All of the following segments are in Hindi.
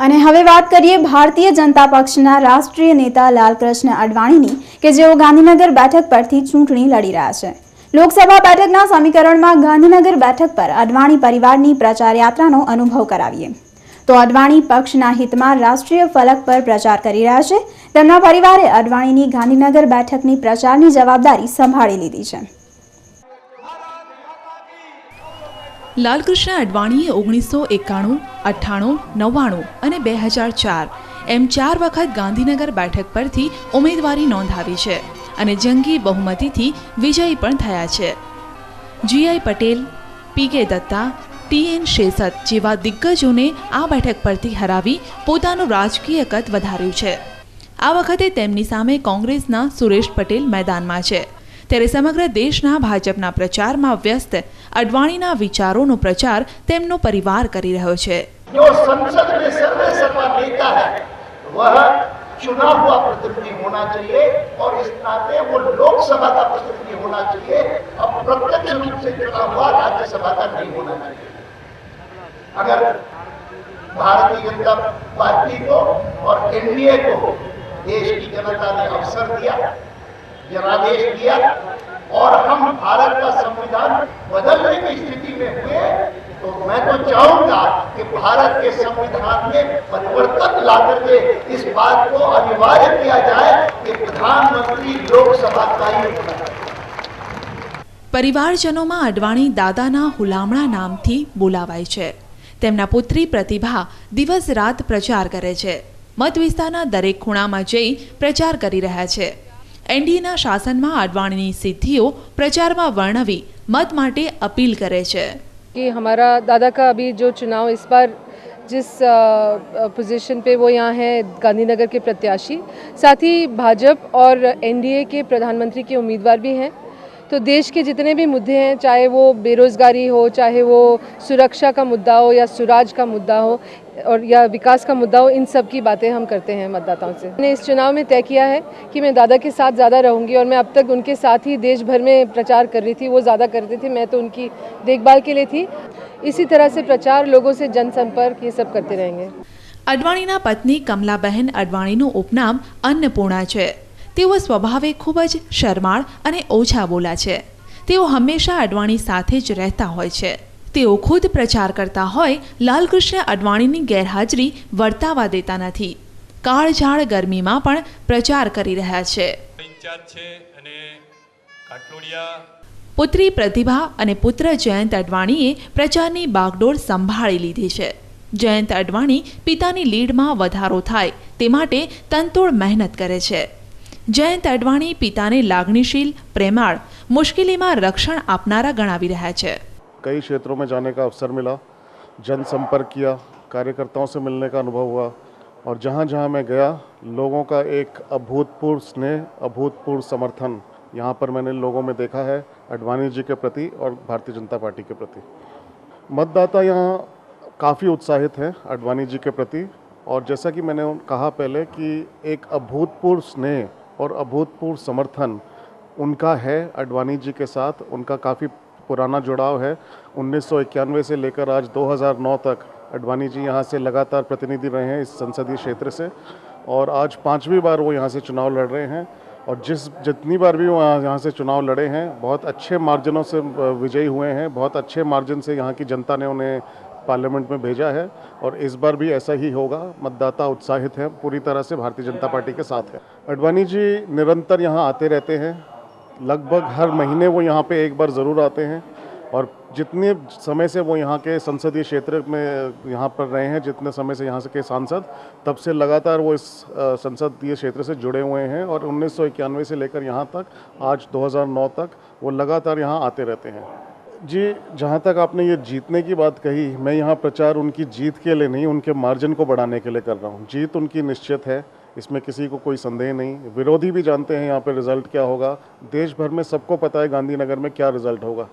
અને હવે વાત કરીએ ભારતીય જનતા પક્ષના રાષ્ટ્રીય નેતા લાલકૃષ્ણ અડવાણીની કે જેઓ ગાંધીનગર બેઠક પરથી ચૂંટણી લડી રહ્યા છે। લોકસભા બેઠકના સમીકરણમાં ગાંધીનગર બેઠક પર અડવાણી પરિવારની પ્રચાર યાત્રાનો અનુભવ કરાવીએ તો અડવાણી પક્ષના હિતમાં રાષ્ટ્રીય ફલક પર પ્રચાર કરી રહ્યા છે। તેમના પરિવારે અડવાણીની ગાંધીનગર બેઠકની પ્રચારની જવાબદારી સંભાળી લીધી છે। લાલકૃષ્ણ અડવાણીએ 1991, 98, 99 અને 2004 એમ 4 વખત ગાંધીનગર બેઠક પરથી ઉમેદવારી નોંધાવી છે અને જંગી બહુમતીથી વિજયી પણ થયા છે। GI Patel, PK Datta, TN Seshan જેવા દિગ્ગજોને આ બેઠક પરથી હરાવી પોતાનું રાજકીય કદ વધાર્યું છે। આ વખતે તેમની સામે કોંગ્રેસના સુરેશ પટેલ મેદાનમાં છે, ત્યારે સમગ્ર દેશના ભાજપના પ્રચારમાં વ્યસ્ત અડવાણીના વિચારોનો પ્રચાર તેમનો પરિવાર કરી રહ્યો છે। जो संसद में सर्वे सर्वा नेता है वह चुना हुआ प्रतिनिधि होना चाहिए और इस नाते वो लोकसभा का प्रतिनिधि होना चाहिए। अब प्रत्यक्ष रूप से चुना हुआ राज्यसभा का नहीं होना चाहिए। अगर भारतीय जनता पार्टी को और एनडीए को देश की जनता ने अवसर दिया, जनादेश दिया और हम भारत का संविधान बदलने की स्थिति में हुए, तो मैं तो चाहूंगा कि भारत के संविधान में परिवर्तन ला करके इस बात को अनिवार्य किया जाए कि प्रधानमंत्री लोकसभा का ही होना चाहिए। परिवारजनों अडवाणी दादाना हुलामणा नामथी बोलावाय छे। તેમના પુત્રી પ્રતિભા દિવસ રાત પ્રચાર કરે છે। મત વિસ્તારના દરેક ખૂણામાં જઈ પ્રચાર કરી રહ્યા છે। એનડીએના શાસનમાં અડવાણીની સિદ્ધિઓ પ્રચારમાં વર્ણવી મત માટે અપીલ કરે છે कि हमारा दादा का अभी जो चुनाव इस बार जिस पोजीशन पे वो यहाँ है गांधीनगर के प्रत्याशी, साथ ही भाजपा और एनडीए के प्रधानमंत्री के उम्मीदवार भी हैं। तो देश के जितने भी मुद्दे हैं, चाहे वो बेरोज़गारी हो, चाहे वो सुरक्षा का मुद्दा हो या सुराज का मुद्दा हो और या विकास का मुद्दा हो, इन सब की बातें हम करते हैं मतदाताओं से। मैंने इस चुनाव में तय किया है कि मैं दादा के साथ ज़्यादा रहूँगी और मैं अब तक उनके साथ ही देश भर में प्रचार कर रही थी। वो ज़्यादा करते थे, मैं तो उनकी देखभाल के लिए थी। इसी तरह से प्रचार, लोगों से जनसंपर्क, ये सब करते रहेंगे। અડવાણીના પત્ની કમલાબહેન અડવાણીનું ઉપનામ અન્નપૂર્ણા છે। તેઓ સ્વભાવે ખૂબ જ શરમાળ અને ઓછા બોલા છે। તેઓ હંમેશા અડવાણી સાથે જ રહેતા હોય છે। તેઓ ખુદ પ્રચાર કરતા હોય લાલકૃષ્ણ અડવાણીની ગેરહાજરી વર્તાવા દેતા નથી। કાળઝાળ ગરમીમાં પણ પ્રચાર કરી રહ્યા છે। પુત્રી પ્રતિભા અને પુત્ર જયંત અડવાણીએ પ્રચારની બાગડોર સંભાળી લીધી છે। જયંત અડવાણી પિતાની લીડમાં વધારો થાય તે માટે તનતોડ મહેનત કરે છે। જયંત અડવાણી પિતાને લાગણીशील, प्रेमाळ, मुश्किली में रक्षण आपनारा गणावी रहा है। कई क्षेत्रों में जाने का अवसर मिला, जनसंपर्क किया, कार्यकर्ताओं से मिलने का अनुभव हुआ और जहाँ जहाँ मैं गया लोगों का एक अभूतपूर्व स्नेह, अभूतपूर्व समर्थन यहाँ पर मैंने लोगों में देखा है अडवाणी जी के प्रति और भारतीय जनता पार्टी के प्रति। मतदाता यहाँ काफ़ी उत्साहित हैं अडवाणी जी के प्रति और जैसा कि मैंने कहा पहले कि एक अभूतपूर्व स्नेह और अभूतपूर्व समर्थन उनका है अडवाणी जी के साथ। उनका काफ़ी पुराना जुड़ाव है। 1991 से लेकर आज 2009 तक अडवाणी जी यहाँ से लगातार प्रतिनिधि रहे हैं इस संसदीय क्षेत्र से और आज 5वीं बार वो यहाँ से चुनाव लड़ रहे हैं और जितनी बार भी वो यहाँ से चुनाव लड़े हैं बहुत अच्छे मार्जिनों से विजयी हुए हैं। बहुत अच्छे मार्जिन से यहाँ की जनता ने उन्हें पार्लियामेंट में भेजा है और इस बार भी ऐसा ही होगा। मतदाता उत्साहित हैं, पूरी तरह से भारतीय जनता पार्टी के साथ है। अडवाणी जी निरंतर यहाँ आते रहते हैं, लगभग हर महीने वो यहाँ पे एक बार ज़रूर आते हैं और जितने समय से वो यहाँ के संसदीय क्षेत्र में यहाँ पर रहे हैं, जितने समय से यहाँ के सांसद, तब से लगातार वो इस संसदीय क्षेत्र से जुड़े हुए हैं और 1991 से लेकर यहाँ तक आज 2009 तक वो लगातार यहाँ आते रहते हैं। जी, जहाँ तक आपने ये जीतने की बात कही, मैं यहाँ प्रचार उनकी जीत के लिए नहीं, उनके मार्जिन को बढ़ाने के लिए कर रहा हूँ। जीत उनकी निश्चित है, इसमें किसी को कोई संदेह नहीं। विरोधी भी जानते हैं यहाँ पे रिज़ल्ट क्या होगा। देश भर में सबको पता है गांधीनगर में क्या रिज़ल्ट होगा।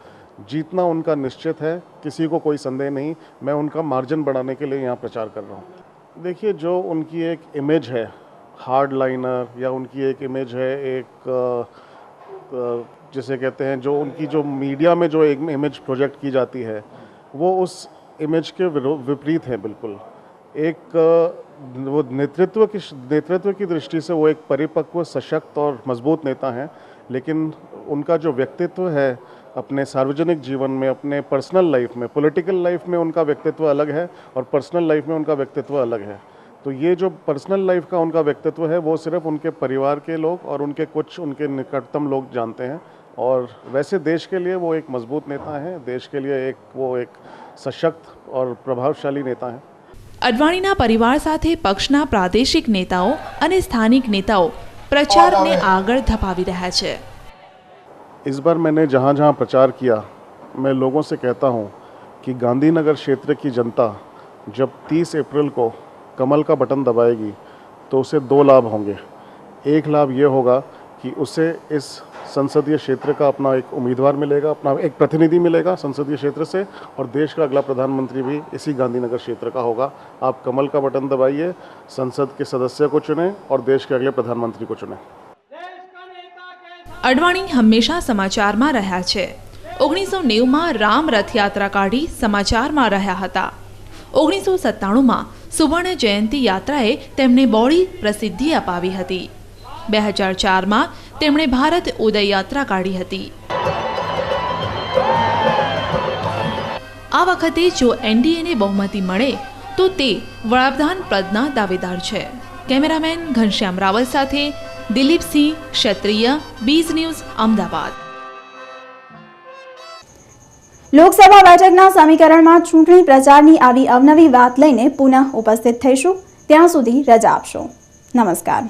जीतना उनका निश्चित है, किसी को कोई संदेह नहीं। मैं उनका मार्जिन बढ़ाने के लिए यहाँ प्रचार कर रहा हूँ। देखिए, जो उनकी एक इमेज है हार्ड लाइनर या उनकी एक इमेज है एक जिसे कहते हैं, जो उनकी जो मीडिया में जो एक इमेज प्रोजेक्ट की जाती है वो उस इमेज के विपरीत है बिल्कुल। एक वो नेतृत्व की दृष्टि से वो एक परिपक्व, सशक्त और मजबूत नेता हैं, लेकिन उनका जो व्यक्तित्व है अपने सार्वजनिक जीवन में, अपने पर्सनल लाइफ में, पॉलिटिकल लाइफ में उनका व्यक्तित्व अलग है और पर्सनल लाइफ में उनका व्यक्तित्व अलग है। तो ये जो पर्सनल लाइफ का उनका व्यक्तित्व है वो सिर्फ उनके परिवार के लोग और उनके निकटतम लोग जानते हैं, और वैसे देश के लिए वो एक मजबूत नेता हैं, देश के लिए वो एक सशक्त और प्रभावशाली नेता हैं। અડવાણીના પરિવાર સાથે પક્ષના પ્રાદેશિક નેતાઓ અને સ્થાનિક નેતાઓ પ્રચારને આગળ ધપાવી રહ્યા છે। इस बार मैंने जहाँ जहाँ प्रचार किया, मैं लोगों से कहता हूँ कि गांधीनगर क्षेत्र की जनता जब 30 अप्रैल को कमल का बटन दबाएगी तो उसे 2 लाभ होंगे। एक लाभ ये होगा कि उसे इस संसदीय क्षेत्र का अपना एक उम्मीदवार मिलेगा, अपना एक प्रतिनिधि मिलेगा संसदीय क्षेत्र से, और देश का अगला प्रधानमंत्री भी इसी गांधीनगर क्षेत्र का होगा। आप कमल का बटन दबाइए, संसद के सदस्य को चुनें और देश के अगले प्रधानमंत्री को चुनें। અડવાણી હંમેશા સમાચારમાં રહ્યા છે। 1990માં રામ રથયાત્રા કાઢી સમાચારમાં રહ્યા હતા। 1997માં સુવર્ણ જયંતિ યાત્રાએ તેમને બહોળી પ્રસિદ્ધિ અપાવી હતી। 2004માં તેમણે ભારત ઉદય યાત્રા કાઢી હતી। આ વખતે જો એનડીએને બહુમતી મળે તો તે વડાપ્રધાન પદના દાવેદાર છે। કેમેરામેન ઘનશ્યામ રાવલ સાથે દિલીપ સિંહ ક્ષત્રિય, બીઝ ન્યૂઝ, અમદાવાદ। લોકસભા બેઠકના સમીકરણમાં ચૂંટણી પ્રચારની આવી અવનવી વાત લઈને પુનઃ ઉપસ્થિત થઈશું। ત્યાં સુધી રજા આપશો। નમસ્કાર।